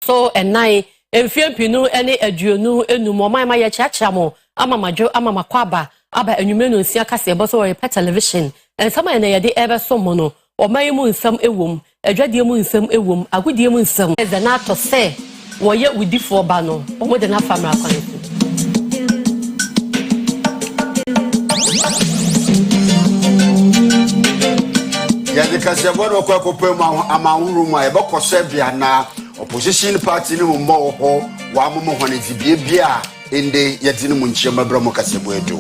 So and nine enfie pinu ene aduonu enum oman ma ye chiacha mo ama madwo ama makwaba aba enwume no nsia kase ebo so Oyerepa television and some na ye de ebe so mo no oman mu nsam ewom adwadie mu nsam ewom agodie mu nsam eze na to se wo ye udifo ba no omo de na famra kwan ya de kase bono kwa kopem amahuru mu e bokose bia na opposition party ni mo ho wa mo hone dibie bia ende yadini mu nchiema bra mo kase bo edo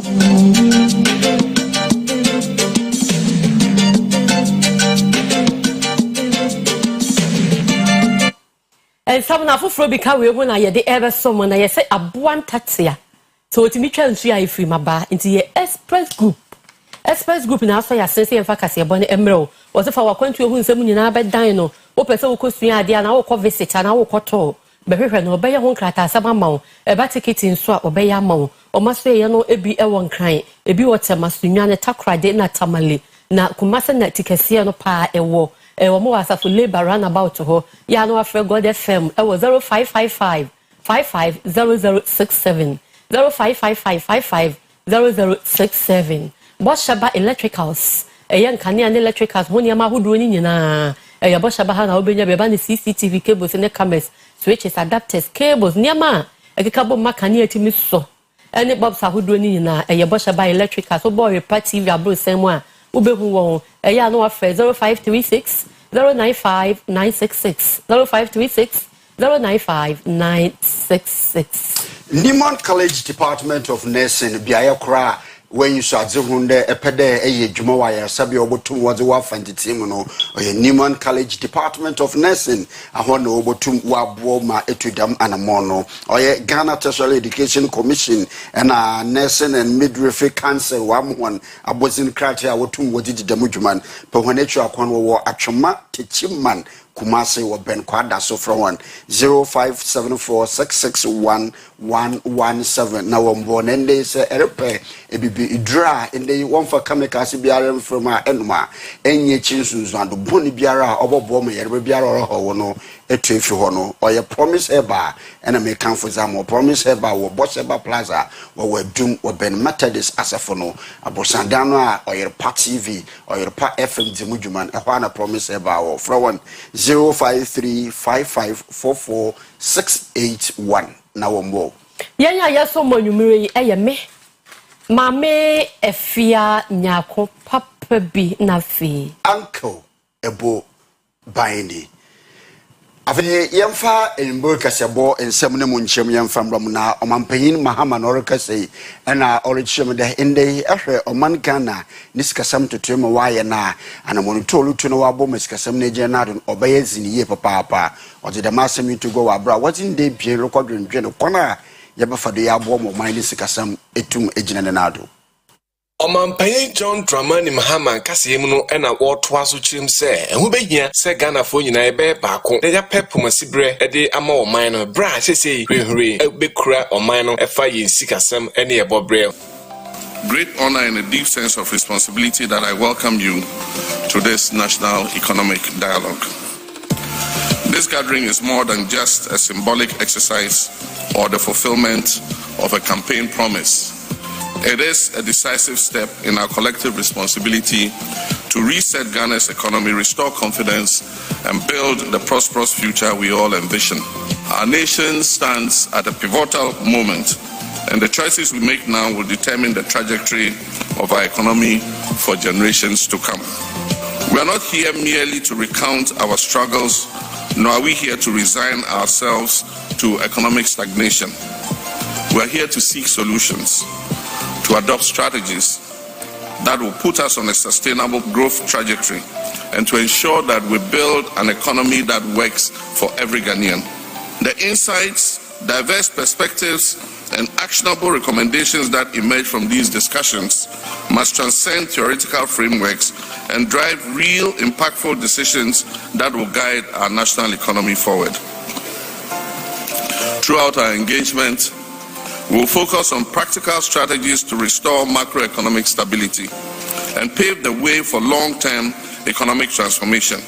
and some na fufuro bi ka we hu na ye de ebe so mo na ye se aboa ntatea so otimi twa nsu ya ifiri maba nti ye express group na so ya sense emfa kase ebo ne emro wo se fa wakwantu ehu nsem nyina be dan no wo pese wo kosua ade na wo ko visit na wo koto be hwehwe no be ye ho nkrata asaba mawo e ba ticket nso a obe ya mawo o maso ye no ebi e won kran ebi wo tema sunwa ne takrade na tamale na kumase na tikese no pa ewo wo mo wasa for labor roundabout ho ya no afre God FM e wo 0555 550067 0555 550067 Boshaba Electricals young Canadian Electricals honiama hudu ni nyina boshaba ha na obenya beba ni CCTV cables ne cameras switches adapters cables niama ekekabo makani atimi so ene bobs hudu ni nyina boshaba Electricals so Oyerepa TV abro semu a ubehu won ya no afre 0536 095 966 0536 095 966 Newman College Department of Nursing biaya kra when you saw Zunde Epede a Jumawaya Sabi Obotum was a wafanti no or Newman College Department of Nursing a one Obotum Waboma Etudam and a mono or Ghana Tertiary Education Commission and a nursing and midwifery council one a bosin criteria wotum was the Mujuman, but when nature upon war at Choma Tichiman. Kumasi wa Ben Kwada so from 0574661117 na wombo nende se erepe ebibi idra ende wonfa kameka se biara from enuma enye chinsunzu ando boni biara obobo me yerebe biara ho no etu efi ho no oye promise eba ena me kan for zamo promise eba wo Bosheba Plaza wo dum wo Ben Methodist asafo no abosandano a Oyerepa TV Oyerepa FM dimudjuman ehwa na promise eba wo from 0535544681 na wombo yanya yaso monumure me Maame efia Nyarko papa bi na fi uncle ebo baini afanye yemfa enbo kasebo ensem ne munchem yemfa mbram na omampanyin mahama no rekase na orichem de ende ehwe oman Ghana nisikasam totrema waye na anamonu tolu tu no wabo masikasam ne jenadon obaye ziniye papa odi de masem to go wabra watin de bie rekodwendwe no kona yebafado ya abo mo man nisikasam etum ejina ne nado Omampanyin John Dramani Mahama kasem no na wotoa so chirim se ehu behia se Ghana fo nyina ebe baako ya pepomasibre de ama oman no bra sesei hwehwe bekura oman no efa yensikasem ene yebobre. Great honor and a deep sense of responsibility that I welcome you to this national economic dialogue. This gathering is more than just a symbolic exercise or the fulfillment of a campaign promise. It is a decisive step in our collective responsibility to reset Ghana's economy, restore confidence, and build the prosperous future we all envision. Our nation stands at a pivotal moment, and the choices we make now will determine the trajectory of our economy for generations to come. We are not here merely to recount our struggles, nor are we here to resign ourselves to economic stagnation. We are here to seek solutions, to adopt strategies that will put us on a sustainable growth trajectory and to ensure that we build an economy that works for every Ghanaian. The insights, diverse perspectives, and actionable recommendations that emerge from these discussions must transcend theoretical frameworks and drive real, impactful decisions that will guide our national economy forward. Throughout our engagement, we will focus on practical strategies to restore macroeconomic stability and pave the way for long-term economic transformation.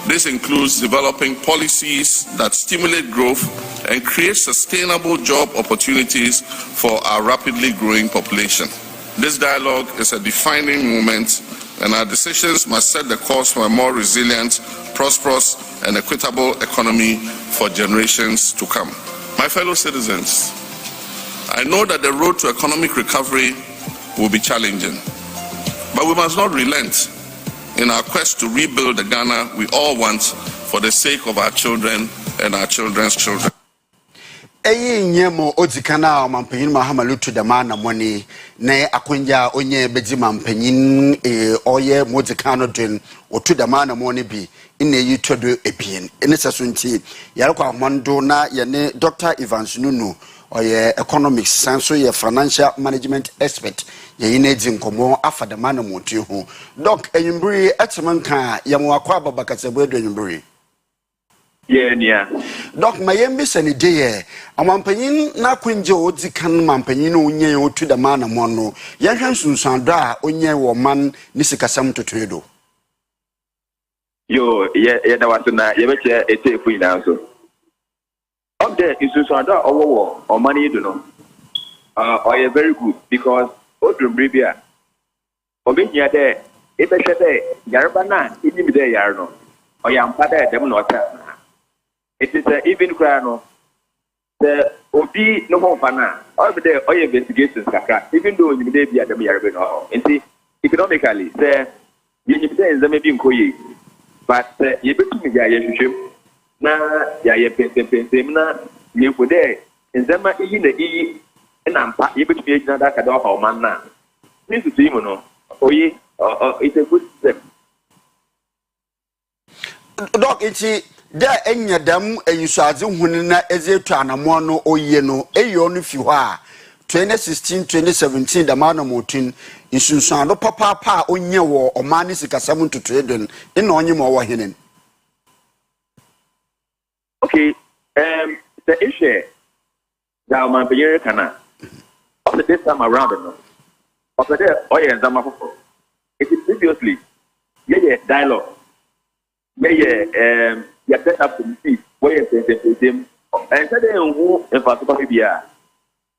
This includes developing policies that stimulate growth and create sustainable job opportunities for our rapidly growing population. This dialogue is a defining moment, and our decisions must set the course for a more resilient, prosperous, and equitable economy for generations to come. My fellow citizens, I know that the road to economic recovery will be challenging, but we must not relent in our quest to rebuild the Ghana we all want for the sake of our children and our children's children. Nyemo ozikana mampenyin mahamalutu damana mwani ne akonja onye beji mampenyin oye mozikano den otu damana mwani bi ine yitodo ebien ene sasunti yarko amando na yene Dr. Evans Nunu oye economics sanso ye financial management expert ye yine dzinkomo afadamana moti ho doc enyumbri atmanka yamo akwa babakasebo enyumbri. Yeah. Doc, my embis any day. A mampanyin na kwinje odi kan mampanyin onye otu da mana mono. Yan sunsanda onye wo man nisikasam totoedo. Yo, yeah, that was na ye beche ete fu ina so. Up there is sunsanda owo or money you know. Are very good because odrum bribia. Obinya there, e be shede yarba na inim there yar no. Oyampa there dem no ta. It is even crano. The Obi no more fana. Over there, all investigations, even though you may be at the Yarabino. And see, economically, the you may be in Koyi, but you bet me, Yashim. Now, Yapensemna, you put there, and Zama in the E, and I'm able to be another Kador or Mana. This is Simono. Oye, it's a good step. Doc, it's da enya dam eyusaze hunina ezetu anamono oyeno eyonu fi ho a 2016 2017 da mana motin insunsuan do papa onye wo omani sikasam ntotoedon ina onye mo wo henen. Okay, the issue that my beer kana of this time around no of the oye zama fofo it is previously dialogue you set up to see where you them and so who in particular.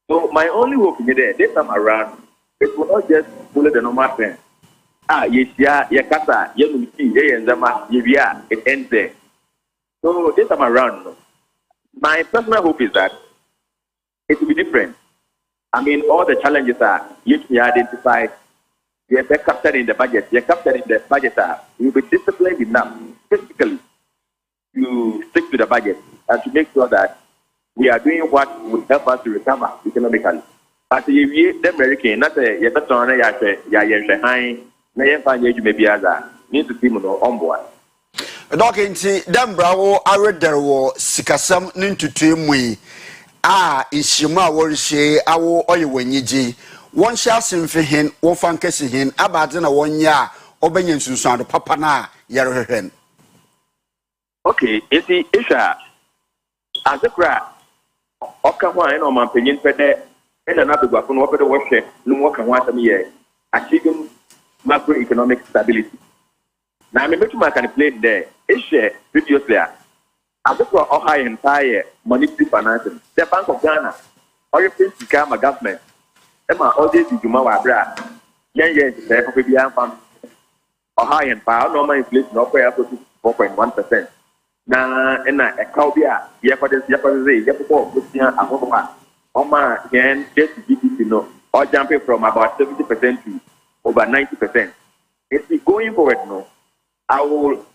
So my only hope in there this time around it will not just follow the normal trend. Yakasa, it ends there. So this time around, my personal hope is that it will be different. I mean, all the challenges are yet to be identified. They're captured in the budget. They're captured in the budget. You'll be disciplined enough, physically, to stick to the budget and to make sure that we are doing what would help us to recover economically. But if you the American, not a Yapaton, Yayan, Nayan, maybe other, need to be on board. Doc, inti Dambravo, Aredero, Sikasam, Nintutumwe, Ishima, Warishe, Awo, Oyeweniji, one shall sing for him, or Fankesi him, Abadina 1 year, Obenyan Susan, Papana, Yarhen. Okay, you see, Isha, as a crowd, Okawa and my opinion, and another weapon, what the worship, no more can want me achieving macroeconomic stability. Now, I'm able to make an play there. Isha, previously, as a crowd, high entire monetary financing, the Bank of Ghana, or your place become a government, Emma, all this is Jumawa Bra, yes, there for be or high and power, normal inflation, no prayer for 4.1%. Na ena ekawbia Oma again just GDP or jumping from about 70% to over 90%. If going forward I will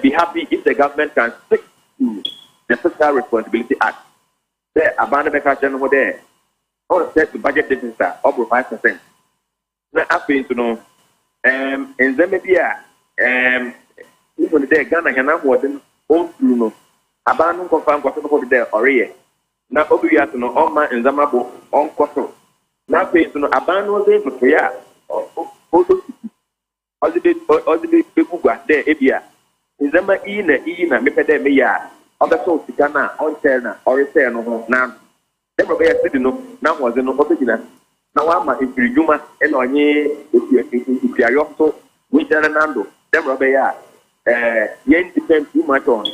be happy if the government can stick to the Fiscal Responsibility Act. The abandonment over there or set the budget deficit over 5%. Now happens to know in Zambia even the Ghana can have old Bruno, abandon confirm for there or ye. Now, Obiya to know all my and Zamabo on Cosso. Now, pay to know abandon them for Korea or the people got there, Ebia. In Zama Ina, Mepede Mea, other souls, Ghana, on Terna, or a Terno, now. Never be a city now was an original. Now, I'm a Juma and on ye, if you are also with Janando, Deborah Bea. yen depend too much on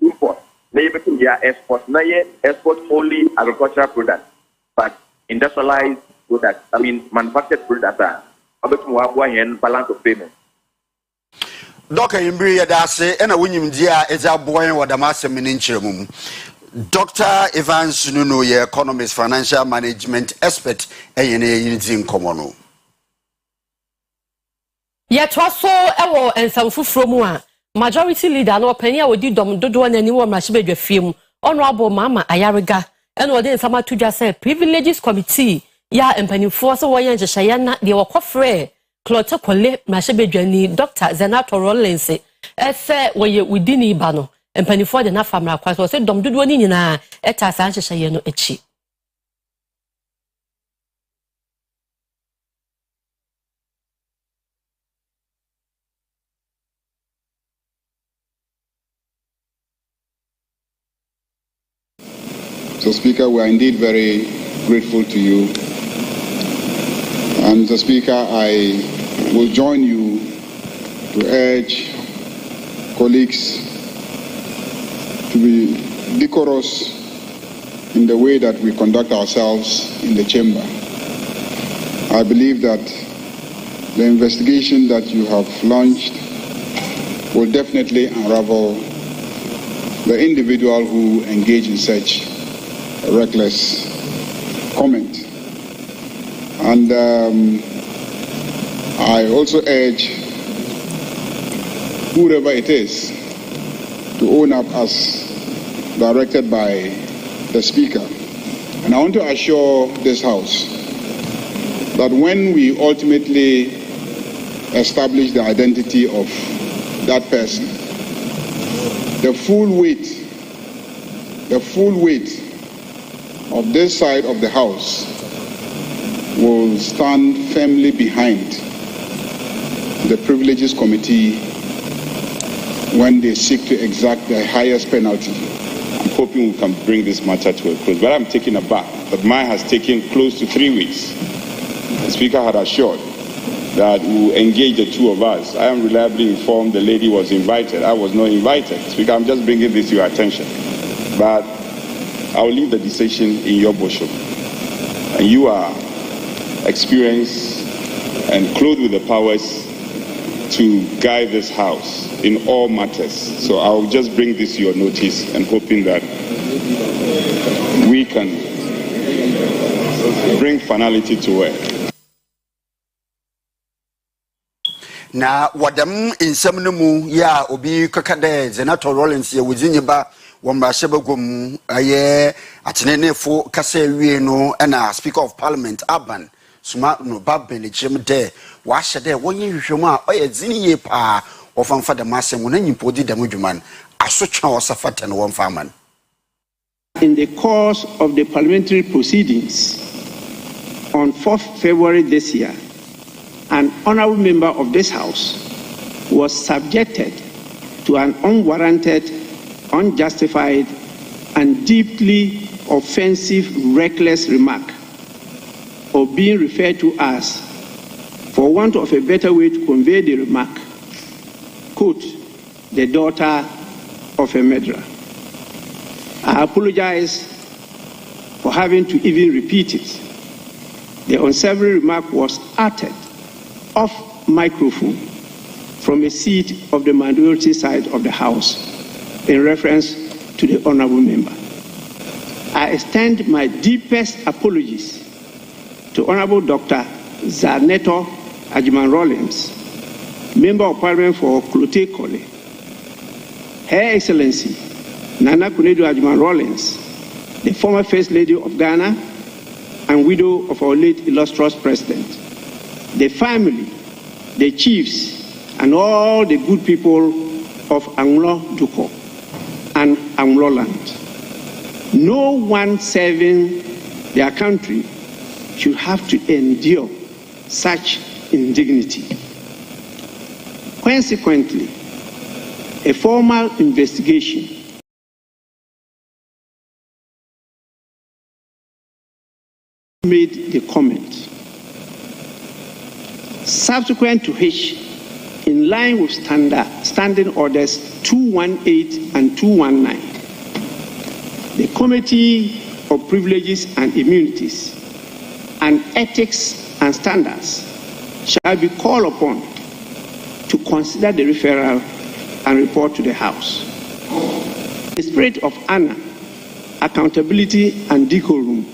import. They become export. Now export only agricultural products, but industrialized products. I mean manufactured products are about more balance of payment. Dr. Imbri Yadase, and a winning dear is our boy or the master miniature. Dr. Evans Nuno, economist, financial management expert, and in common. Yet also ewo and some from majority leader no opinion would do one anyone mashibe film honorable mama ayariga and what then some to just say privileges committee ya empany force wayan jeshayana de wakofre clote kole mashibe dwani Dr. Zenato Rollins ese we within ibano empany for the na famra kwa so say dom dodo ni nyina eta san jeshayano no echi. So, Speaker, we are indeed very grateful to you. And, Mr. Speaker, I will join you to urge colleagues to be decorous in the way that we conduct ourselves in the chamber. I believe that the investigation that you have launched will definitely unravel the individual who engage in such reckless comment. And I also urge whoever it is to own up as directed by the Speaker. And I want to assure this House that when we ultimately establish the identity of that person, the full weight of this side of the House will stand firmly behind the Privileges Committee when they seek to exact the highest penalty. I'm hoping we can bring this matter to a close, but I'm taken aback that mine has taken close to 3 weeks. The Speaker had assured that we will engage the two of us. I am reliably informed the lady was invited. I was not invited. Speaker, I'm just bringing this to your attention. But I will leave the decision in your bosom. And you are experienced and clothed with the powers to guide this House in all matters. So I will just bring this to your notice and hoping that we can bring finality to it. Na wadam insam no mu ya obi kakade Zenato Rollins ye wuzinyiba wamrashebegum aye atenenefo kasa wie no na Speaker of Parliament Aban suma no babele chemde wa hyede wonye hwehwemu a oye ziniye pa ofamfa da masem na nyimpodi da mudwuman asotwa osafata no wonfaman. In the course of the parliamentary proceedings on 4th February this year, an honorable member of this House was subjected to an unwarranted, unjustified, and deeply offensive, reckless remark, or being referred to as, for want of a better way to convey the remark, quote, the daughter of a murderer. I apologize for having to even repeat it. The unsavory remark was uttered off microphone from a seat of the minority side of the House in reference to the honorable member. I extend my deepest apologies to Honorable Dr. Zenato Rollins, Member of Parliament for Klote Kole, Her Excellency Nana Kunedu Ajuman Rollins, the former First Lady of Ghana and widow of our late illustrious President, the family, the chiefs, and all the good people of Anglo Duko and Anglo land. No one serving their country should have to endure such indignity. Consequently, a formal investigation made the comment, subsequent to which in line with standing orders 218 and 219. The Committee of Privileges and Immunities and Ethics and Standards shall be called upon to consider the referral and report to the House. The spirit of honor, accountability, and decorum,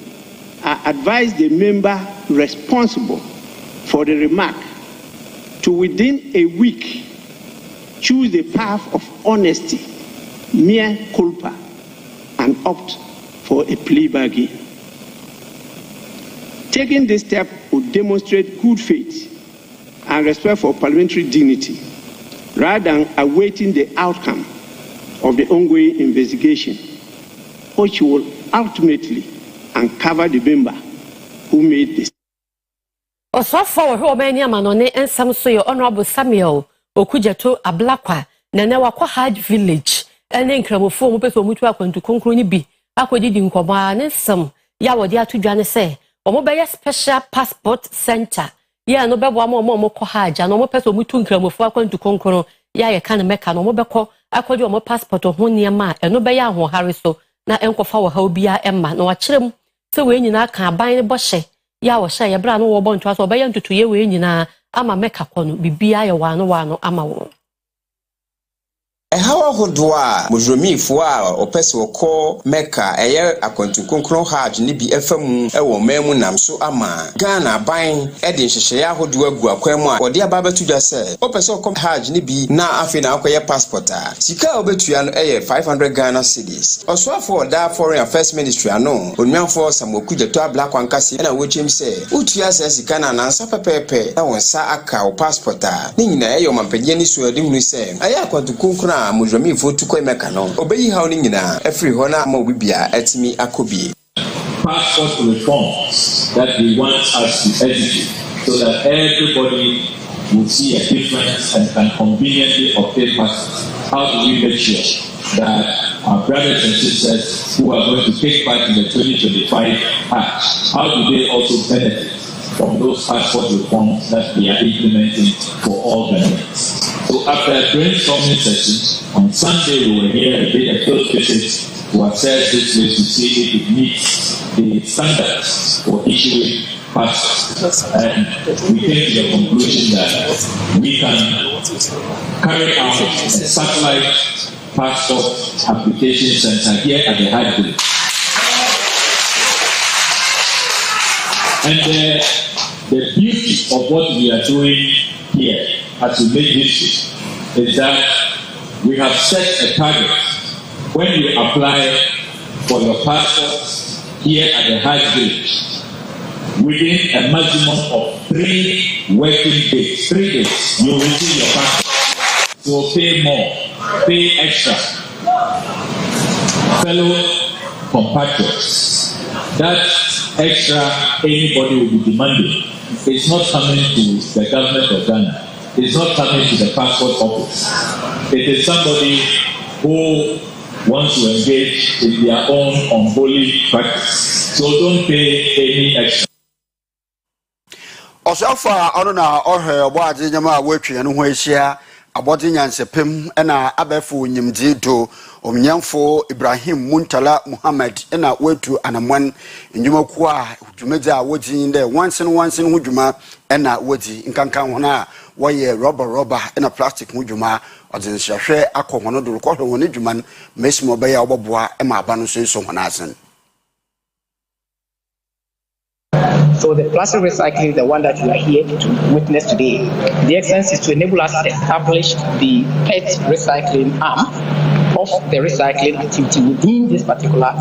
I advise the member responsible for the remark to within a week choose the path of honesty, mea culpa, and opt for a plea bargain. Taking this step would demonstrate good faith and respect for parliamentary dignity, rather than awaiting the outcome of the ongoing investigation, which will ultimately uncover the member who made this. So far, who many amanone and some so your Honorable Samuel Okujato Ablakwa, Nanawakwa Hard Village, and then Cramofo Mupeto Mutua to conclude be. Akodi di nkoma ne some ya wodi atudwane say omo be special passport center ya no bebo omo ko haja no mo peso mutu nkramofo akwantu konkono ya ye kan meka no mo beko akodi omo passport ho niam a no be ya ho hare so na enkofa wo ha obia emma na wa kirem se we nyina kan aban ne bohye ya wo hye ye bra no wo bonto aso be ya ntutu ye we nyina ama meka kono bibia ye wano ama wo. How hodwa mujromi fwa opese woko meka eye akwantu konkron haj ni bi efam ewo memu namso ama Ghana ban ede nhyehyeye hodwa agu akwamu a wode ababatu dwa se opese woko haj ni bi na afi na akoye passport a sika obetua no eye 500 Ghana cedis oswafo da foreign affairs ministry ano onyanfo Samoku Jeto Ablakwa nkase na wochim se utua se sika na nansa pepepe na wonsa aka o passport a ni nyina eye o mampanye ni so ade hunu se eye akwantu konkron mujromi votu ko emeka no obeyi hawo ni nyina afri ho na ma obibia atimi akobi. Passport reforms that we want us to execute so that everybody will see a difference and can conveniently obtain passports. How do we make sure that our brothers and sisters who are going to take part in the 2025 Hajj, how do they also benefit from those passport reforms that we are implementing for all Ghanaians? So after a brainstorming session, on Sunday we were here a bit of field visits to assess this place to see if it meets the standards for issuing passports. And we came to the conclusion that we can carry out a satellite passport application center here at the High Village. And the beauty of what we are doing here as we make history is that we have set a target. When you apply for your passport here at the High Village, within a maximum of 3 working days, 3 days, you will receive your passport. So pay more, pay extra. Fellow compatriots, that extra anybody will be demanding is not coming to the government of Ghana. It's not coming to the passport office. It is somebody who wants to engage in their own unholy practice. So don't pay any extra. Also, far, I don't know, or her what in your work and where she abodi nyansepem ena abefu nyimdito omnyamfo Ibrahim Muntala Muhammad ena wetu anamwan njuma kwa dwumedza wodi nde once in hudwuma ena wodi nkankan hona waye rubber ena plastic hudwuma odinhwehwe akohono do ko hwone dwuma mesimo be ya oboboa ema aba no so hona asen. So the plastic recycling is the one that we are here to witness today. The essence is to enable us to establish the PET recycling arm of the recycling activity within this particular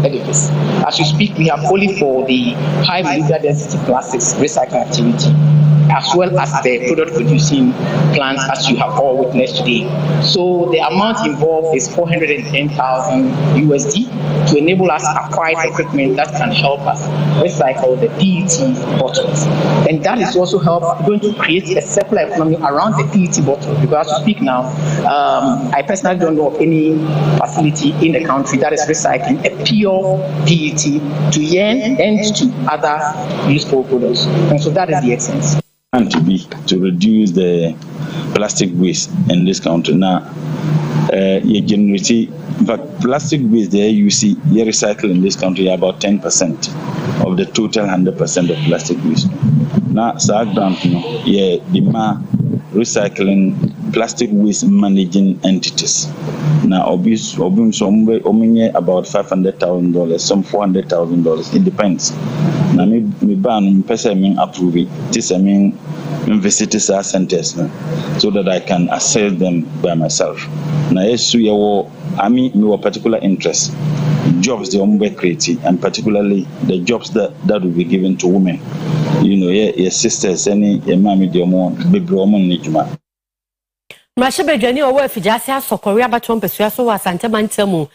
edifice. As you speak, we have only for the high molecular density plastics recycling activity, as well as the product producing plants, as you have all witnessed today. So the amount involved is $410,000 USD to enable us to acquire equipment that can help us recycle the PET bottles. And that is also going to create a circular economy around the PET bottle, because as we speak now, I personally don't know of any facility in the country that is recycling a pure PET to yarn and to other useful products. And so that is the essence. and to be to reduce the plastic waste in this country. Now, you generate, in fact, plastic waste there you see you recycle in this country about 10% of the total 100% of plastic waste. Now, so grant yeah, the recycling plastic waste managing entities. Now, obviously, some about $500,000, some $400,000. It depends. Now, me ban person approve it. This I mean, visit our centers so that I can assess them by myself. Now, yes, I mean, no particular interest. Jobs the creating, and particularly the jobs that will be given to women. You know, your sisters, any Maame the more baby woman nijuma. Mashabe Johnny or work Fijasa so Korea Baton Pesuaso was Santamantemu.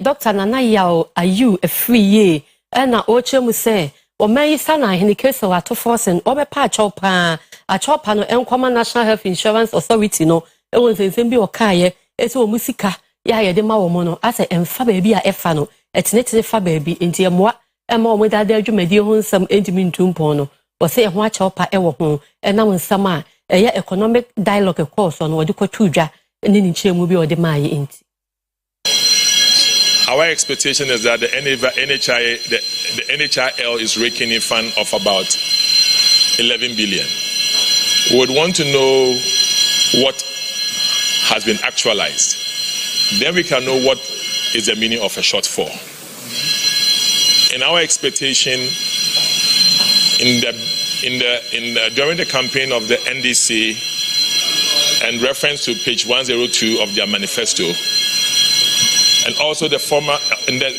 Dr. Nana Yao, are you a free year? And na Ochemu say, or may sana in the case of a to force and over patch up a chopano and common National Health Insurance Authority no, it was in Zimbi or Kaye, it's all musica, ya de Mawomono, as a baby a efano, it's net fa baby in dear moi, and more with that there you may deal some intimate tumpono, or say a watch up a ever home, and now in summer, a economic dialogue of course on what you call Tuja, and then in Chemubi or the Mai int. Our expectation is that the NHIL is raking in fund of about 11 billion. We would want to know what has been actualized. Then we can know what is the meaning of a shortfall. In our expectation, during the campaign of the NDC and reference to page 102 of their manifesto, and also the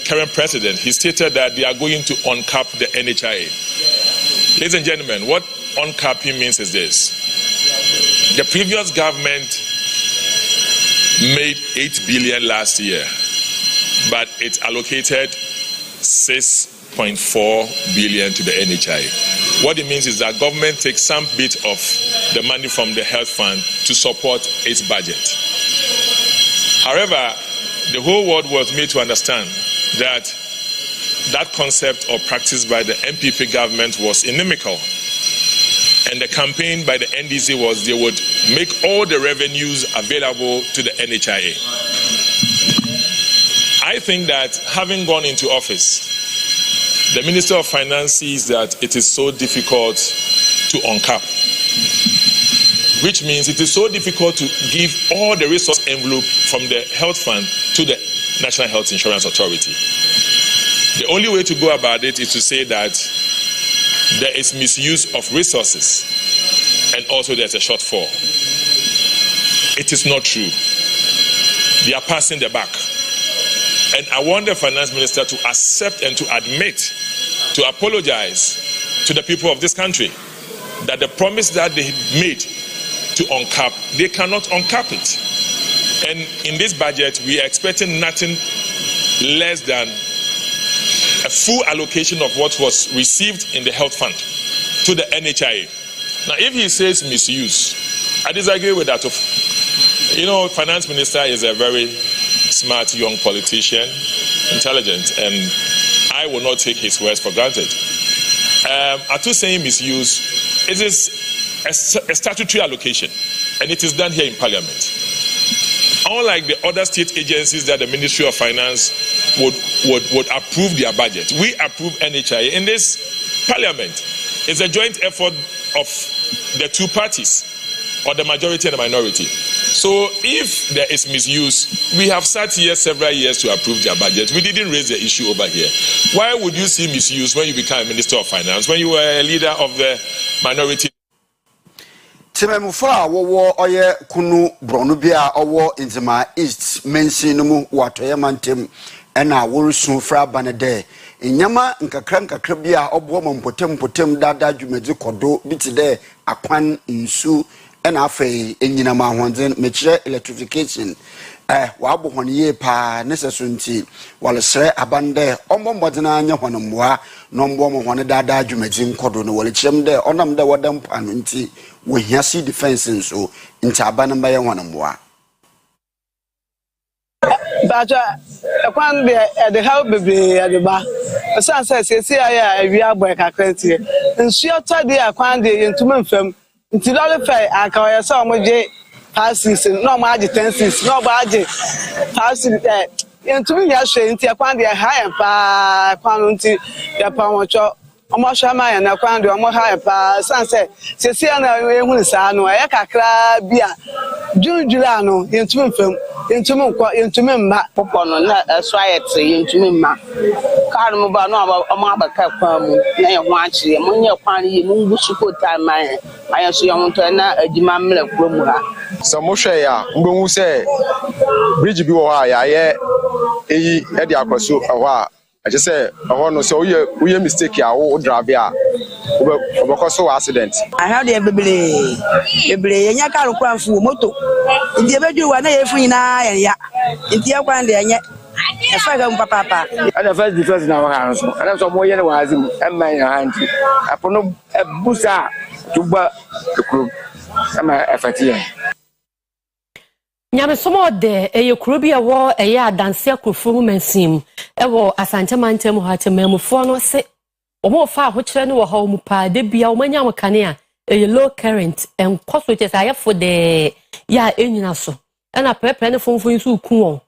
current president, he stated that they are going to uncap the NHIA. Ladies and gentlemen, what uncapping means is this. The previous government made 8 billion last year, but it allocated 6.4 billion to the NHIA. What it means is that government takes some bit of the money from the health fund to support its budget. However, the whole world was made to understand that that concept or practice by the MPP government was inimical. And the campaign by the NDC was they would make all the revenues available to the NHIA. I think that having gone into office, the Minister of Finance sees that it is so difficult to uncap, which means it is so difficult to give all the resource envelope from the health fund to the National Health Insurance Authority. The only way to go about it is to say that there is misuse of resources and also there's a shortfall. It is not true. They are passing the buck. And I want the finance minister to accept and to admit, to apologize to the people of this country that the promise that they made to uncap, they cannot uncap it. And in this budget, we are expecting nothing less than a full allocation of what was received in the health fund to the NHIA. Now, if he says misuse, I disagree with that. You know, finance minister is a very smart young politician, intelligent, and I will not take his words for granted. Atu saying misuse, it is a statutory allocation, and it is done here in Parliament. Unlike the other state agencies that the Ministry of Finance would approve their budget, we approve NHIA in this Parliament. It's a joint effort of the two parties, or the majority and the minority. So if there is misuse, we have sat here several years to approve their budget. We didn't raise the issue over here. Why would you see misuse when you become a Minister of Finance, when you were a leader of the minority? Timemufra wo oye kunu bronu bia owo inzima east mensin mu watoye mantem ena worusu fra banede nyama nkakra bia obo mampotem dada dwumedi kodo bitide akwan nsu ena afei enyina ma honzen mekire electrification wa bo honiye pa nesesunti walesre abande ombomodena anya honomwa no mbo mo hone dada dwumedi nkodo no walechem de onam de wadam panu nti we hiasi defense nso ntaba na mbaye honomwa Baja kwan the help be at the bar san say aya wi aboy kakrantie nsu otode akwan de yentuma mfam nti lole fe aka oye so mo je passes no mo age 10 cents no mo age passes ntumi ya hwe nti akwan de ha pa kwan nti ya pa mo cho omo hwa ma ya na kwan de omo ha pa sanse sesi na ehunu sa no e kakra bia junjula no ntumi mfam ntumi nkọ ntumi mma popo no na so ayete ntumi mma kar mo ba no omo abaka kwan mu na ye ho akire mo nye kwan ye mu ngusu ko time man ayo so ye ho to na adima mle kuro mu ha so mo hwe ya mgbenwu se bridge bi wo ha ya ye eyi e de akwaso ho a aje se ho no so uye mistake ya wo drive a obekoso accident I had a bebre nya kar kwan fu moto ndi ebedu wa na ye fu nyina ya ndi ya kwan de nya e fa ga papa ana first defense na wa so ana so mo ye na wa azim emma ya hanti apono busa tuba ekuru ama afatiya nyame somo de eyekuru bi ewo eye adanse akofo mu mansim ewo asantemantam ho atemamufo no se omo fa ahokyere no wo ha mu pa de bia o manya mkane a eye low current enkoso che sa yefo de ya enyina so na pepe ne fonfon su ku won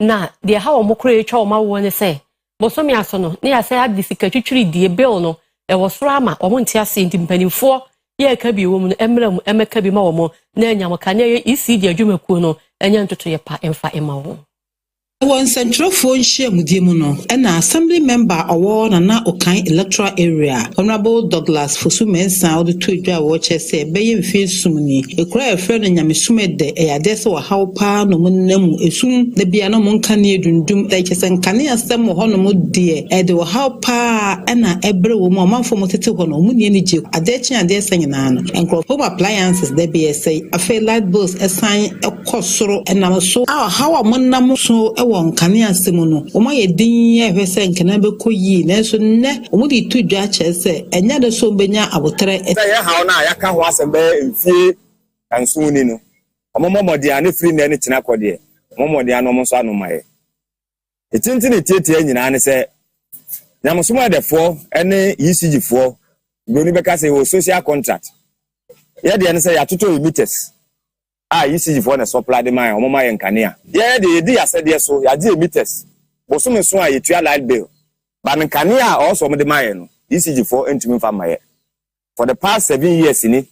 na de ha wo mokro etwa o ma wo ne se bosomi aso no ne ya se abdifika twitwiri die bill no ewo soro ama o mo ntiase ntimpanimfo ye ka bi wo mu no emram emeka bi ma wo mo na anyamkane ye ECD adwumakuo no enya ntoto ye pa emfa ema wo One central phone share mudimuno and assembly member award na Okan electoral area Honorable Douglas Fosumen sound to dwa watch say beye mfin sumni ekura efre no nyamesumede e adese wa hawpa no munnamu esum de bia no monka ne dundum da kyesen kane asem ho no mudie e de wa hawpa na ebre wo mu amanfo motete ho no munye ni je adechi adese nyina no enkrofo appliances de bia say afa light bills esan ekosoro enamso hawa munnam so won kane asemu no o ma ye din ehwese nkena be koyi na so ne o mu di tu dwa chese enya de so benya abotere say hawo na yaka ho asem mfie ansuni no omomodi ane free na ne tina kode omomodi ane omonso anomaye etintini tietie nyina ne se nyamusuma defo ene ECG fo goni beka say o social contract ye de ne say atoto meters ECG for na supply de man omoma ye nkane a ye de di asede so ya di meters boso so a yetua light bill ba nkane a also mo de man no ECG for entumi fa maye for the past 7 years ni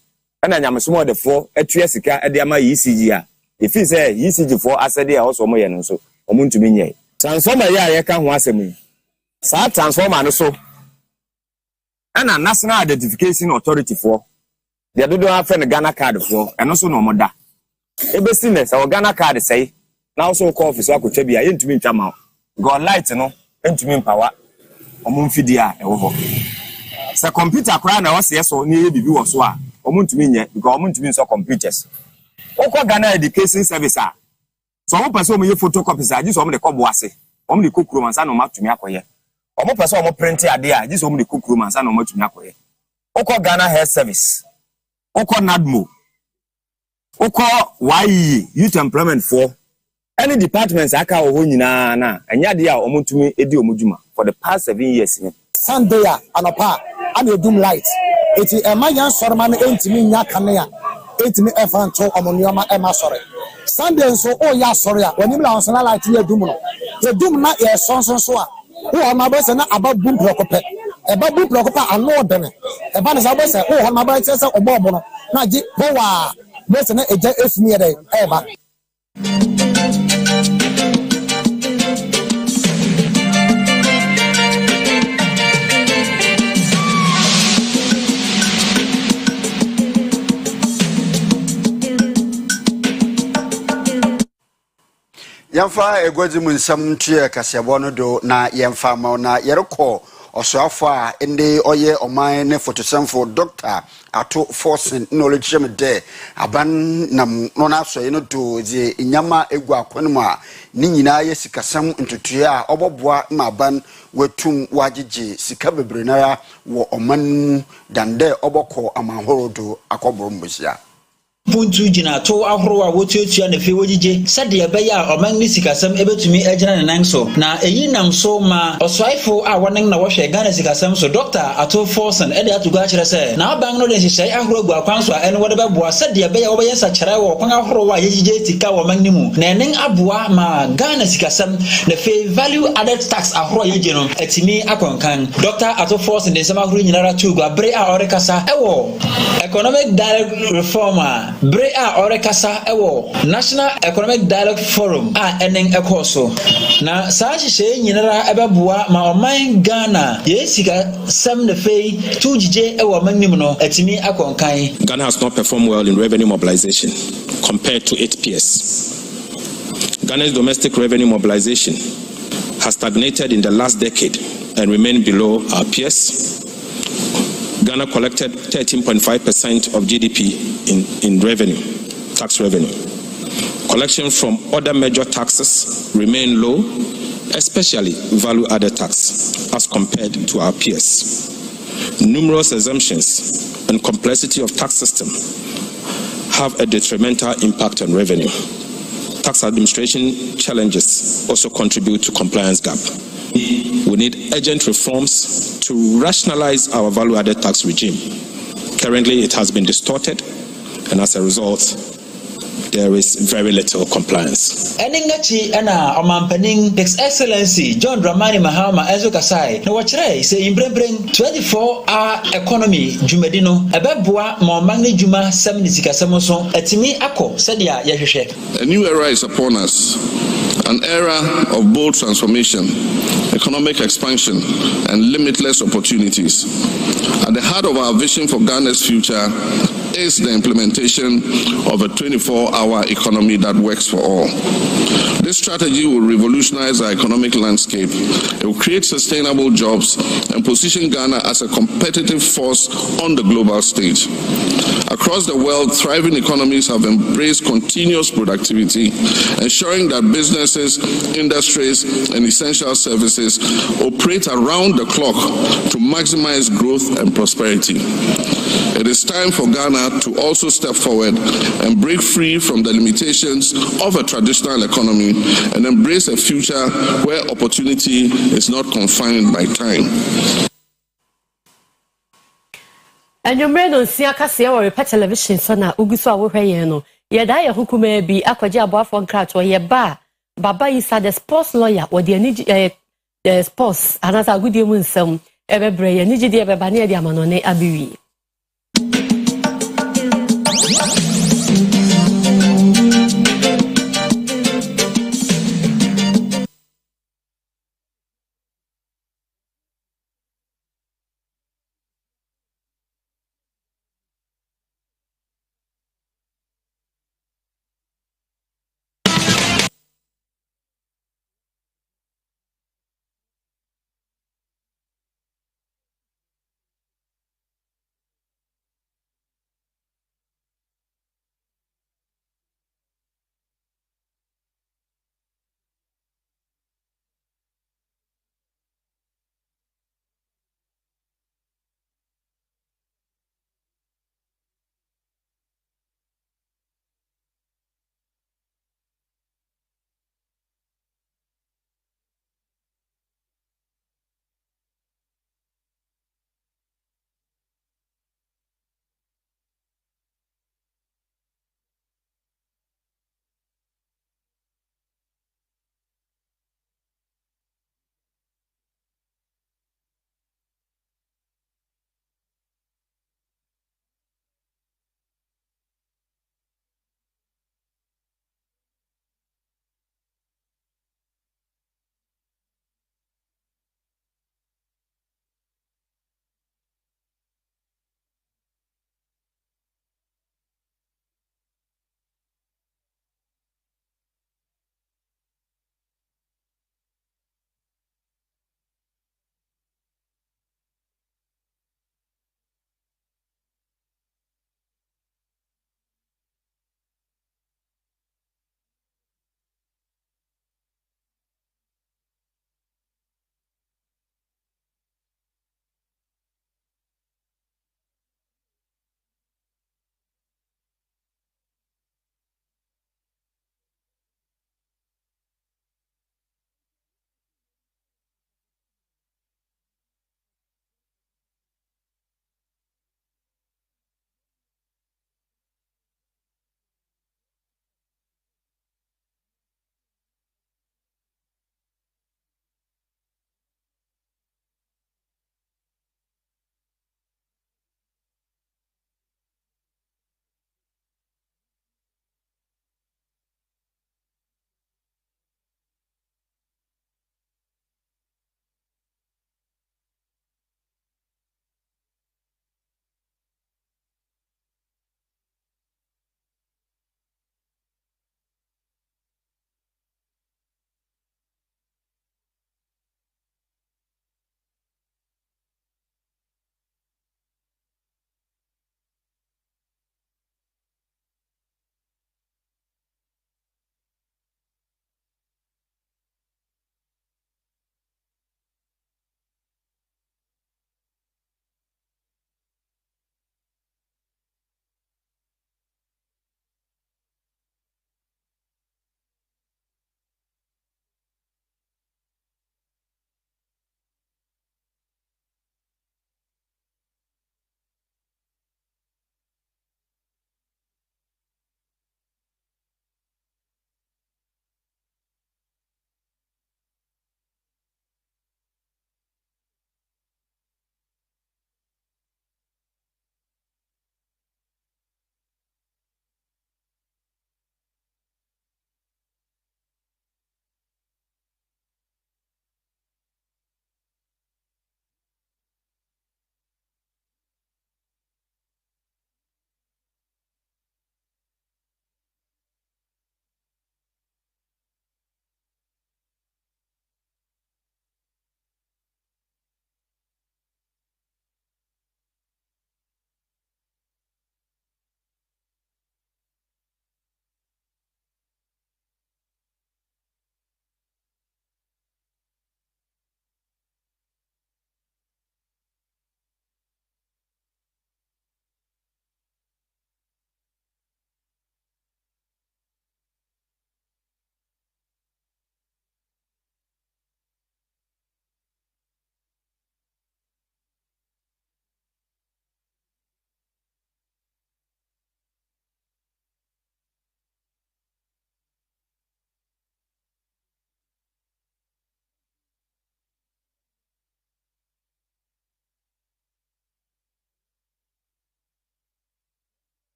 na nyamesomo de for atua sika e de ama ECG a if you say ECG for asede a also mo ye no so omo ntumi nye transformer ye ka ho asem sa transformer no so na national identification authority for they do have a Ghana card for and also no moda ebesines our Ghana card say now so call office akotwa bia yentumi ntwama go light no entumi power omumfidi a ewo ho se computer kra na wose yeso ni bibi wo so a omuntumi nye because omuntumi so computers okwa Ghana education service a so omo pese omo ye photocopies a jiso omo de kobo ase omo de kokuro mansa no matumi akoye omo pese omo print ade a jiso omo de kokuro mansa no matumi akoye okwa Ghana health service okwa NADMO Oko YE youth employment for any departments aka wo nyina na anya de a omutumi edi omuduma for the past 7 years ni Sunday anopa ade dum light eti emayan soroma no entimi nya kane a entimi efa nto omonioma ema sore Sunday nso o ya sore a wanim la onsana light ya dum no ye dum na ye sonson so a wo ma ba se na ababum prokope ebabum prokope ano dene eba ne sa ba se wo ma ba se obo no na ji power Listen, it's me ever. Yamfa egwezi munsam tue kasebono do na yemfa ma na Nyarko Osoafo a ende oye oman ne fotosenfo doctor ato forcing knowledge me de aban nam no na so no do je nyama egu akwanmu a ni nyina ye sikasam ntutua a oboboa ma aban watum wagege sika bebre na wo oman dande oboko amanhoro do akoboro mbusia puntu gyina to ahoro a wotuatua na fe wogige sade ebe ya oman ni sikasam ebetumi agina nan so na eyi nam so ma osoifo a wonen na wohwe Ghana sikasam so Dr. Ato Forson ede atugo a kire se na aban no de hyehyai ahoro agu akwan so ene wode beboa sade ebe ya wobe yensa kyerɛ wo kwan ahoro a yegige tika wo man ni mu na enen aboa ma Ghana sikasam na fe value added tax ahoro yegye no atimi akonkan Dr. Ato Forson de sama ahoro nyinara tugo abre a orekasa ewo economic dialogue reformer bre a orekasa ewo National Economic Dialogue Forum a enen ekoso na saa hyehyɛ nyinara ebeboa ma oman Ghana yesika sam na fei tujije ewo manim no atimi akonkan. Ghana has not performed well in revenue mobilization compared to its peers. Ghana's domestic revenue mobilization has stagnated in the last decade and remained below our peers. Ghana collected 13.5% of GDP in revenue, tax revenue. Collection from other major taxes remain low, especially value-added tax, as compared to our peers. Numerous exemptions and complexity of tax system have a detrimental impact on revenue. Tax administration challenges also contribute to compliance gap. We need urgent reforms to rationalize our value-added tax regime. Currently, it has been distorted, and as a result, there is very little compliance. Eningachi ana omampaning His Excellency John Dramani Mahama Ezo Kasai na wachire se imbrembren 24-hour economy jumedino ebeboa ma omangni juma samni sikasemo so atimi akọ sedia yehwehwe. A new era is upon us. An era of bold transformation, economic expansion, and limitless opportunities. At the heart of our vision for Ghana's future is the implementation of a 24-hour economy that works for all. This strategy will revolutionize our economic landscape. It will create sustainable jobs and position Ghana as a competitive force on the global stage. Across the world, thriving economies have embraced continuous productivity, ensuring that businesses, industries, and essential services operate around the clock to maximize growth and prosperity. It is time for Ghana to also step forward and break free from the limitations of a traditional economy and embrace a future where opportunity is not confined by time. And you made on Siakasi or a television son, Ugusa Wayeno. Yeda Hukuma be Aquaja Buffon Crat or Yeba. Baba is the sports lawyer or the sports, another good human some ever bray and Niji de Babania Diamanone Abiwi.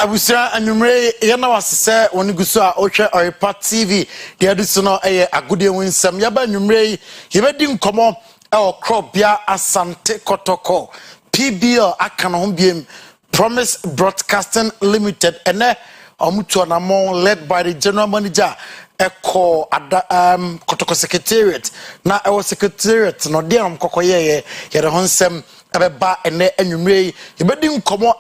Abusia anumre yana wasese woni guso a ohwe Oyerepa TV de aduso no agudie winsam yaba anumre yebedi nkomo Okrobia Asante Kotoko PBL akana ho biem Promise Broadcasting Limited ene omutu anamon led by the general manager Eko Kotoko Secretariat na ewo Secretariat no de am kokoye ye de honsem ebeba ene anumre yebedi nkomo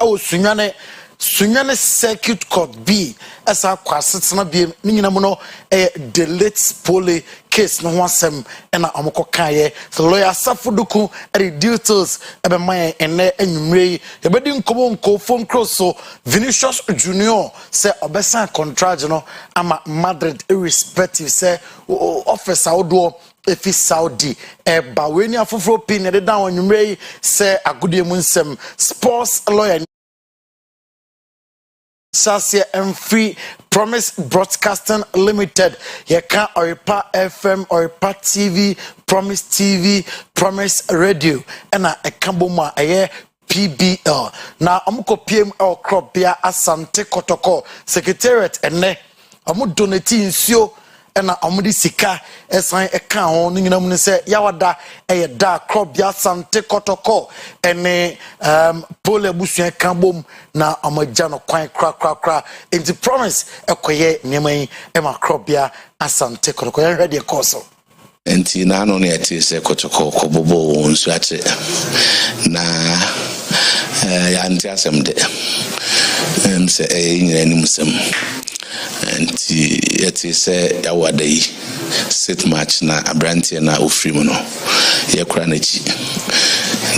Sunyane Circuit Court B esa kwasetsena bi ni nyina mu no delete pole case no wasem ena amko kaye the lawyer Safuduku details ebe man ene anwumre ebedi nkomo nko phone cross so Vinicius Junior say obesa contract no ama Madrid irrespective say officer odo efi Saudi ba weni afoforo pin de down anwumre say agudie mu nsem sports lawyer Sasia and Free Promise Broadcasting Limited. Yeka Oyerepa FM, Oyerepa TV, Promise TV, Promise Radio. And a Kamboma aye PBL. Now amuko PM El Krobia Asante Kotoko Secretariat and ne amu donate insio and amudi sika esan eka ho nyina mu se yawada da Krobia Asante Kotoko ene pole busu kambom na amaja no kwan kra into Promise ekoye neman ema Krobia Asante Kotoko ya ready course enti na no ne ati se Kotoko kobobo nsu ate na ya anti asem de se nyina ni musem enti ati se yawada yi set match na abrantie na ofri mu no ye kura na chi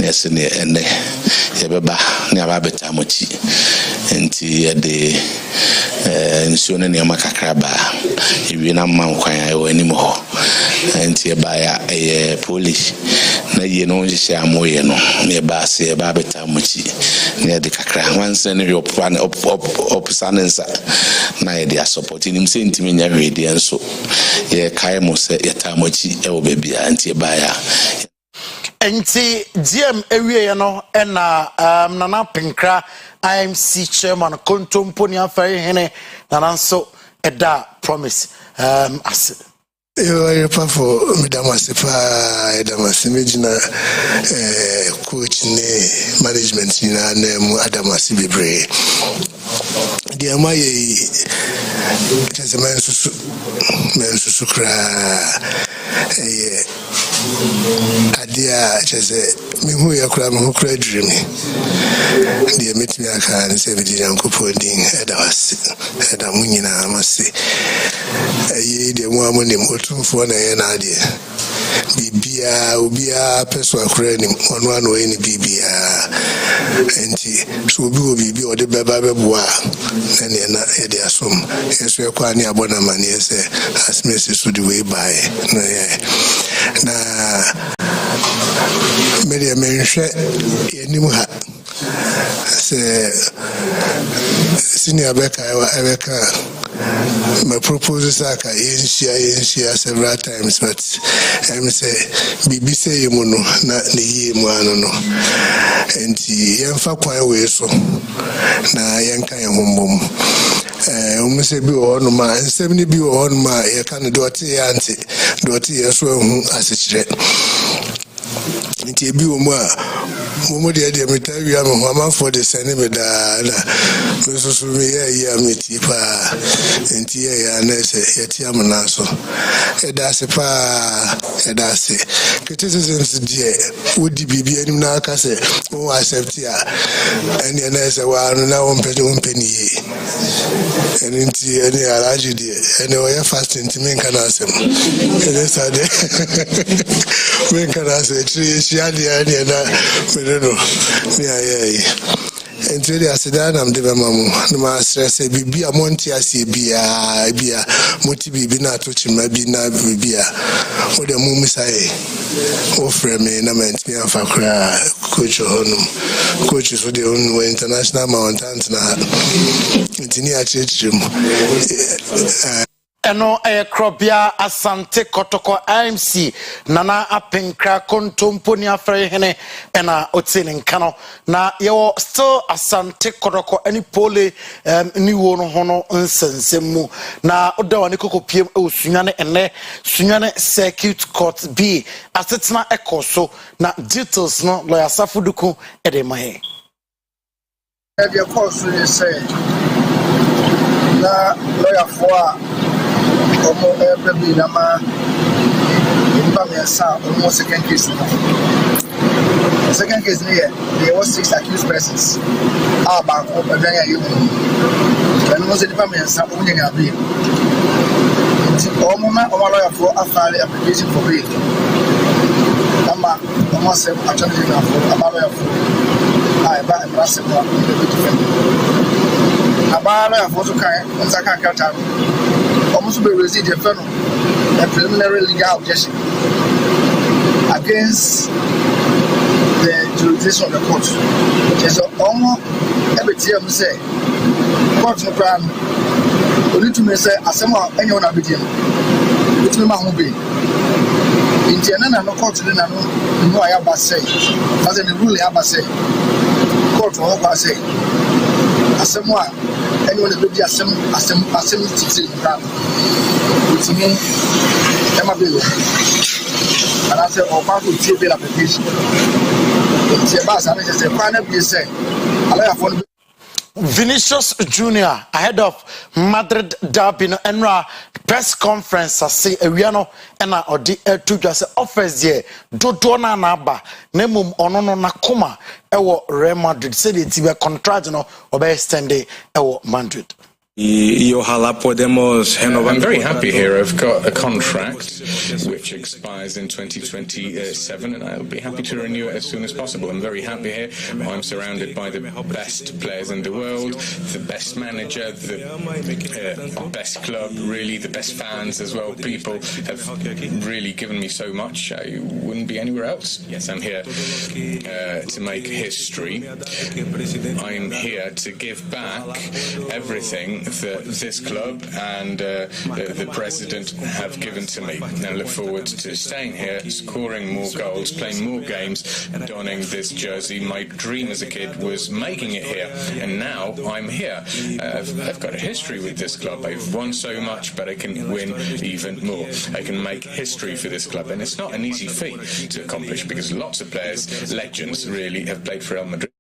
na se ne ene ye beba ne aba beta mochi enti ye de nsuo ne makakra ba ewi na mankwan ayo anim ho enti ye ba ya police na ye no je amoye no ne ba se ye ba beta mochi ne de kakra wanse ne yo plan op sanensa na ye de support nim se ntimi nya hwede enso ye kai mo se ye ta mochi e wo bebia enti ye ba ya enti GM ewie no na nana pinkra IMC chairman kontompo ni afari hene nana so eda Promise as Oyerepa for Midamasipa Adamasimijina coach ne management na nemu Adamasi bebre di amaye tazama mensusu kra adia cheze mihu ya kura dream di emitimi aka nse bidi Nyankopon din eda munyina amase di mu amone motumfo na ye na ade bibia obia peso akura ni onu anu ni bibia enti so obi ode beba beboa na ne na e de asom yeso e kwa ni abona mani ese asmesi so the way by na media menhwe yenim ha se senior beka my proposals are share several times, but say bibi say you no na ye mu ano no enti yemfa kwan we so na yenka yehombom say bi o no ma nsem ni bi o no ma ye kan dot ye anti dot ye so hu asechire nti bi o mu a momo de metawi am ho am for the send me da na so me ya meti pa nti ya na se yeti am na so e da se pa e da se criticisms die wodi bibia nim na aka se o accept ya ene na se wa no na won peni ye ene nti ene alaji die ene o ya fasting nti men kana asem ene sa de men kana se tri shia die na no yeah enti dey asidana am de mamu no ma stress bibi amonti ase bia moti bibi na to chima bi na bibia o de mu misae o frame na ment mi afakra coach honum coach so de on international mountain na enti ni a chechim eno krobia asante kotoko IMC nana apenkra kontompo ni afre hene ena otini nkano na yewo still asante kotoko any pole ni wono hono nsensemu na odawa ni kokopiem osunyane ene sunyane circuit court B asetena ekoso na details no lawyer Safuduku edemahe the course is said na lawyer for omo every nama impamesa almost second case here there was 6 accused persons about obanya you and was the impamesa unyanya be omo na omo lawyer for afale application for bail ama omo se attorney general for about I buy a massive one about a photo kind and Zakaka almost be received a preliminary legal objection against the jurisdiction of the court. Just almost every time say court no plan only to me say asema anyone abidiem it me ma ho be intiana na no court na no ayaba say as the rule ayaba say court ho ba say asema anyone be di asem titi plan it me ema be and I say opa to tie be application it's about say say plan be say allow for Vinicius Jr. ahead of Madrid derby no enra press conference say ewiano na odi etudwa say offers here dodo na aba na mum ono no nakoma ewo Real Madrid say the tibe contract no obe extend ewo Madrid. I'm very happy here. I've got a contract which expires in 2027 and I'll be happy to renew it as soon as possible. I'm very happy here. I'm surrounded by the best players in the world, the best manager, the best club, really the best fans as well. People have really given me so much. I wouldn't be anywhere else. Yes, I'm here to make history. I'm here to give back everything that this club and the president have given to me. I look forward to staying here, scoring more goals, playing more games, donning this jersey. My dream as a kid was making it here, and now I'm here. I've got a history with this club. I've won so much, but I can win even more. I can make history for this club, and it's not an easy feat to accomplish because lots of players, legends really, have played for Real Madrid.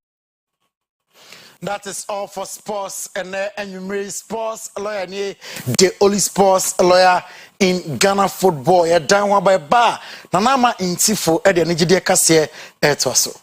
That is all for sports and you sports lawyer the only sports lawyer in Ghana football. Ya down one by bar. Nanama intifo ede nijide kase etwaso.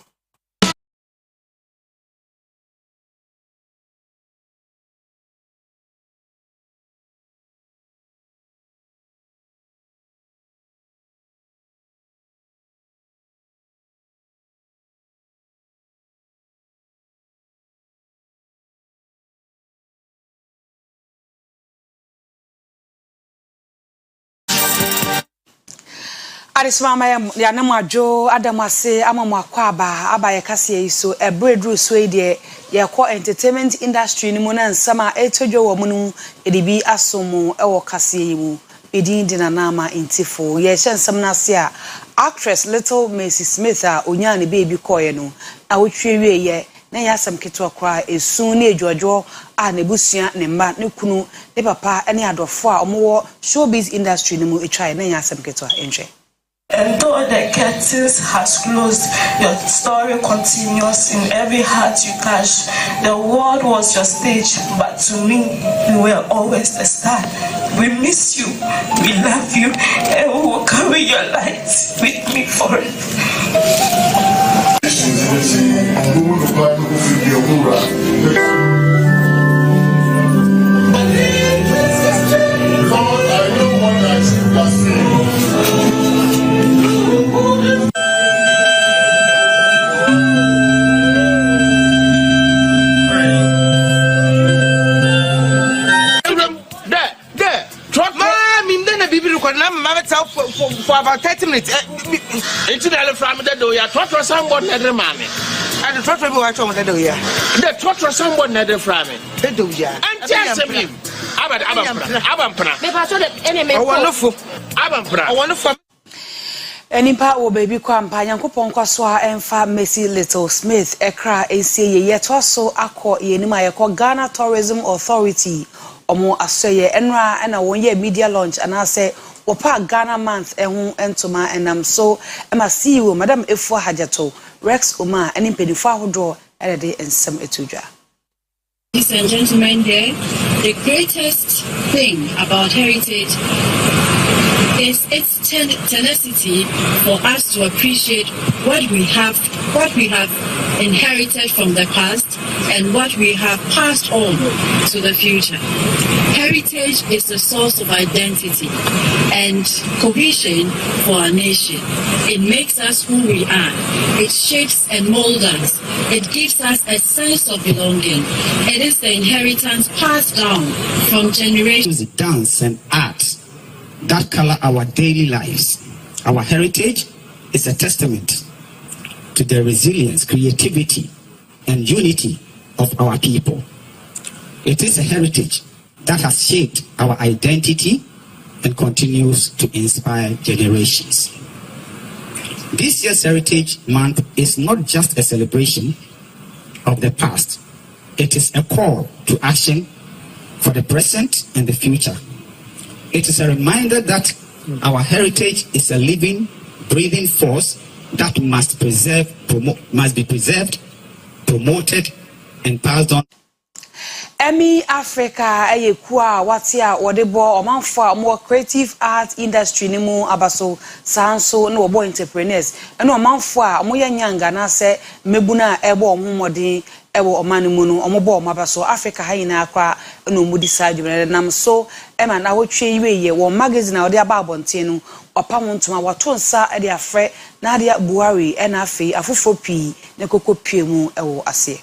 Arisma ya na mwadwo adamase amamu akwaba abaye kase iso ebredru so ide ye ko entertainment industry ni mu na nsama etodwo wo mu nu edibi asomu ewo kase yimu edin dina nama intifo ye hensam na se a actress Little Mrs Smith a onya ne baby koye no a wotwe wie ye na yasam keto akwa esun na edwodwo a ne busua ne mba ne kunu ne papa ene adofo a omo showbiz industry ni mu etwae na yasam keto enje. And though the curtains has closed, your story continues in every heart you catch. The world was your stage, but to me, you were always the star. We miss you, we love you, and we will carry your light with me forever. For about 30 minutes. Into the from the door, you talk to someone at the Maame. And the talk to me, I told the door. The talk to someone at the Frame. The door, and just him. I Abampra. Me pa so the enemy. Wonderful. Abampra. Wonderful. Enipa wo baby kwampa Nyankopon kwaso a emfa Mercy Little Smith ekra ensie ye toso akọ yenima yekọ Ghana Tourism Authority omo asoye enra na won ye media launch anase wopa Ghana month ehu entoma enam so ema CEO Madam Efua Hajato Rex Oma eni mpenifu ahodo de ensem etudwa. Ladies and gentlemen, here the greatest thing about heritage is its tenacity for us to appreciate what we have inherited from the past and what we have passed on to the future. Heritage is the source of identity and cohesion for our nation. It makes us who we are. It shapes and molds us. It gives us a sense of belonging. It is the inheritance passed down from generations. Dance and art that color our daily lives. Our heritage is a testament to the resilience, creativity, and unity of our people. It is a heritage that has shaped our identity and continues to inspire generations. This year's Heritage Month is not just a celebration of the past. It is a call to action for the present and the future. It is a reminder that our heritage is a living, breathing force that must be preserved, promoted, and passed on. Emi Africa ayekua watia wodebo omanfo more creative art industry ni mu abaso sanso na obo entrepreneurs eno omanfo a omoya nyanga na se mebuna ebo omomodin ewo omani mu no omobo omabaso Africa hayina akwa eno omudi sadwene nam so ema na wotwe yiwe wo magazine a ode aba abonten no opamontoma watonsa ede afre na ade buari ena afi afofo pi ne kokopie mu ewo ase.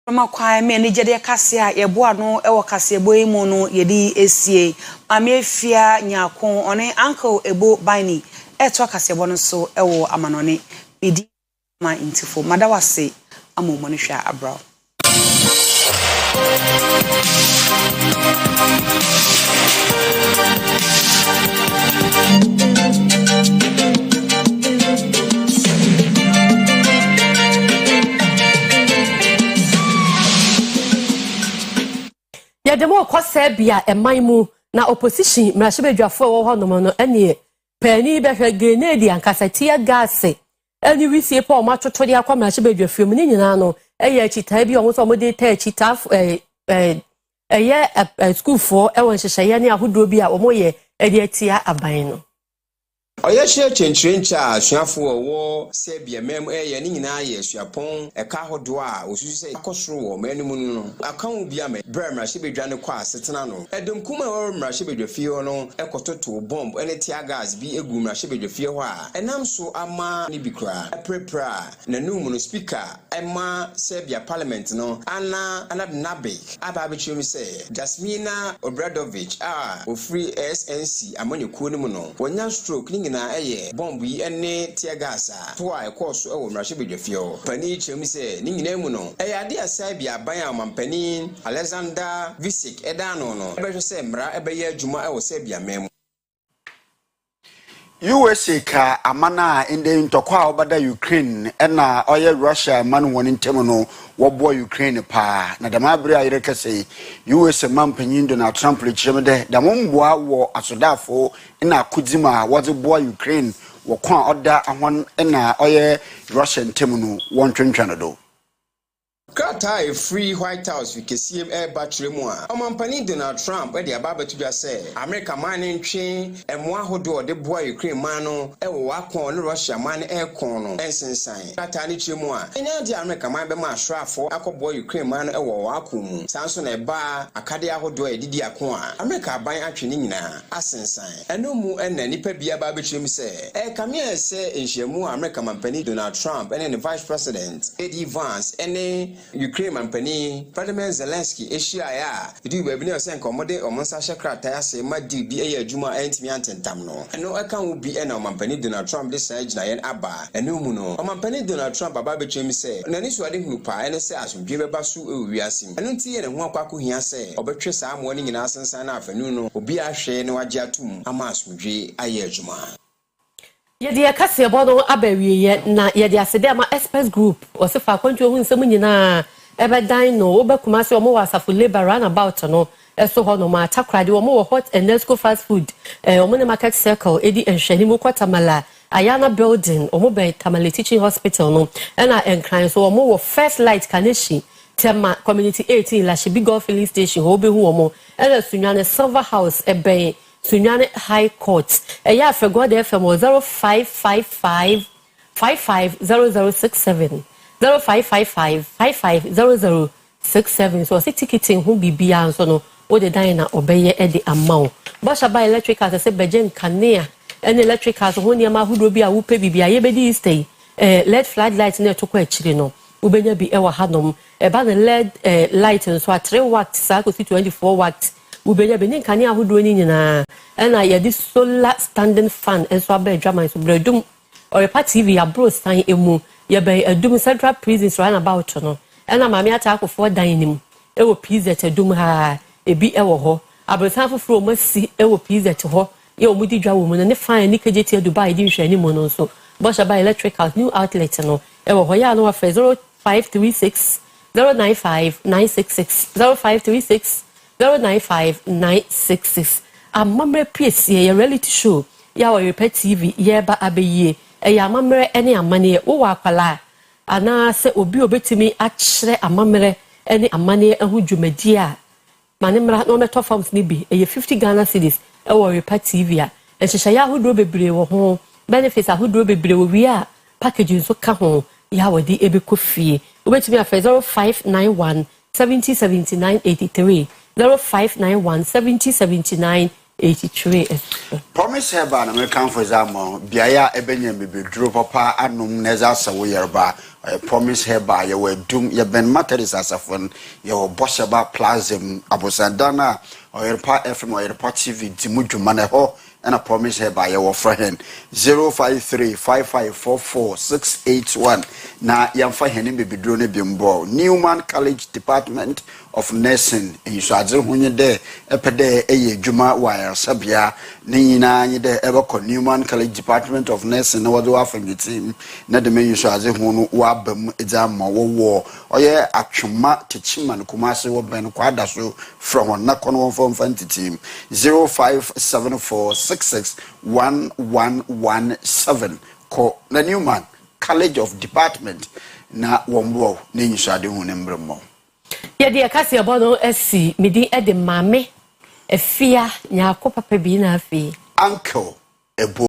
Mama kwa me ni jede kase a yebo ano ewo kase ebo imu no yedi esie Maame Efia Nyarko one uncle ebo bani eto kase ebo no so ewo amanone bidi ma intifo madawase amomo no hwa abra. Ya demo kwasa bia emanmu na opposition mrashebedwafo wo honom no ene pani behwe grenade ankasatia gas eni wisie pa o matoto de akwa mrashebedwafo mu ni nyina no eye chita bi o so mo de ta chita school for e won hyehyeye ne ahodo bi a o moye e de atia aban no Oyeshe chenchencha asuafo wo sebia mem eye ni nyina ye suapon eka hodo a osusu se akosoro wo manum no akan bia me bremra shebedwane kwa asetena no edem kuma wo mra shebedwafie no ekototo bomb ene tia gas bi egu mra shebedwafie ho a enam so ama ni bikra prepra na num no speaker ema sebia parliament no ana nabe aba betwem se Jasmina Obradovic ofree SNC amanyekuo no mu no wonya stroke na eye bomb yi ene tear gas a to a course e wo mrashebedwafie pani chem se ni nyina mu no e ade asai bia ban amampani Alexander Visic edano no be se mra e be ye adwuma e wo se bia mem USA ka amana inde ntokwa obada Ukraine ena oye Russia man won ntem no wo bo Ukraine pa na damabre ayire kase USA mampanyin Donald Trump rechemde damomboa wo asodafo ena akudima wo bo Ukraine wo kwa oda ahon ena oye Russia ntem no won twentwano do Krata free White House with KCM air battery moa. Omampani Donald Trump the ababa to just say America mining train and Mwahodo the boy Ukraine mano e wakon Russia man air corner ensign sign. Krata ni chimoa. Enya the America man be ma shrafo akoboy Ukraine man e wakum. Samson e ba akade ahodo e didi akoa. America ban atwene nyina asensan. Eno mu ena nipa bia ba betwem se e kamia se enhyiamu America mampani Donald Trump and the Vice President Eddie Vance ene Ukraine and Penny, President Zelensky, Asia, do we be sent commodity or Monsasha Krata, say, my DB, a Juma, and Miantan Tamno. And no account will be an Omampani Donald Trump, this age, Nayan Abba, and no Muno. Omampani Donald Trump, a baby Jimmy say, Nanis wedding who pa and says, give a basu, we are sim. And until and one paku here say, or betray some morning in Asan and afternoon, or be a share no ajatum, a mass with a Juma. Yedi akase bono abewie na yedi asede ama express group o se fa kwantu hu nsem nyina ebedan no obekuma se omo wasafo labor run about no eso ho no ma takrade omo hot and Nesco fast food omo ne market circle edi enhwani mu kwatamala Ayana building omo be Tamale teaching hospital no na enkran so omo wo first light kaneshi tema community 18 la Shibi Golf filling station ho be hu omo ela sunwane silver house ebe Sunyane High Court. Ya fego de FM 0555 550067 0555 550067 so ticketing who bibia so no o de dan na obeye e de amount. Bosha ba electrical say bejen kanea and electrical so ho niam ahudo bi a wo pe bibia ye bedi stay LED floodlight na to kwa akire no ubenya bi e wa hanom e ba the LED light so a 3 watt sa ko 24 watt ubenya benin kani ahodo ni nyina na ye di solar standing fan enso abe drama so bredum Oyerepa TV abro san emu ye be adum central prisons run about no na Maame atako for dan nim e wo PZ adum ha ebi e wo ho abrosan foforo masi e wo PZ ho ye omudi dwa wo mu ne fan ni kejeti Dubai di nhwani mu no so Bosha by electrical new outlet no e wo ho ya no afa 0536 095 966 0536 095966 amamre PSA ya reality show ya Oyerepa TV ye ba abeye ya amamre ene amane wo wakwala ana se obi obetimi akyere amamre ene amane ahu dwumadi a manemra no meto forms ni bi 50 Ghana cedis e Oyerepa TV a ehyehyɛ ya ahodo bebre wo ho benefits ahodo bebre wo wi a package so ka ho ya wodi ebekofie obetimi afa 0591 707983 0591 707983 Promise Heba na American for example biaya ebenye bebedro papa anum neza sawo yerba Promise Heba ye we dum ye ben materis asafon ye Bosheba Plaza abosandana Oyerepa FM Oyerepa TV dimudwuma na ho and a Promise Heba ye wo friend 053 5544 681 na yamfa hene bebedro ne bimbo Newman College Department of Nursing in Shadzer Hunye de Epede Eye Juma Wire Sabia Nina Yede Eboko Newman College Department of Nursing no wado from the team na de menu Shadzer Hunu wabem exam wo oye atwuma techiman kumase wo ben kwada so from nakono from fanti team 0574661117 ko na Newman College of Department na wombo ne nyishade hunu mbremo Yedi akasi abono esi midi ede Maame efia Nyarko papa bi na afi uncle ebo